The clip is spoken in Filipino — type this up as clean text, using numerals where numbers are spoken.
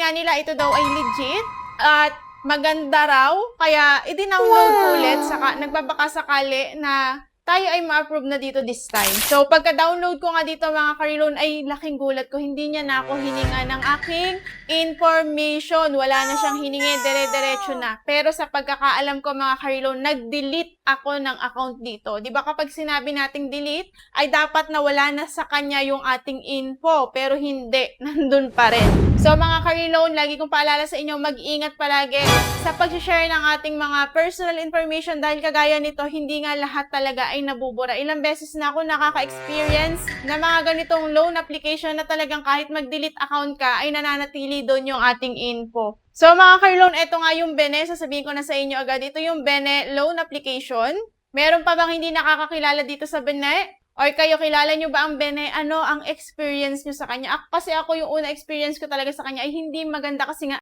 nga nila ito daw ay legit at maganda raw. Kaya i-download ko ulit. Saka nagbabaka sakali na tayo ay ma-approve na dito this time. So, pagka-download ko nga dito mga karilon, ay laking gulat ko. Hindi niya na ako hininga ng aking information. Wala na siyang hiningi, dire-diretso na. Pero sa pagkakaalam ko mga karilon, nag-delete ako ng account dito. Di ba kapag sinabi nating delete, ay dapat na wala na sa kanya yung ating info. Pero hindi, nandun pa rin. So mga karilon, lagi kong paalala sa inyo, mag-ingat palagi sa pag-share ng ating mga personal information dahil kagaya nito, hindi nga lahat talaga ay nabubura. Ilang beses na ako nakaka-experience na mga ganitong loan application na talagang kahit mag-delete account ka, ay nananatili doon yung ating info. So mga karilon, eto nga yung Bene, sasabihin ko na sa inyo agad, ito yung Bene loan application. Meron pa bang hindi nakakakilala dito sa Bene? Or kayo, kilala nyo ba ang Bene? Ano ang experience nyo sa kanya? Kasi ako yung una experience ko talaga sa kanya ay hindi maganda kasi nga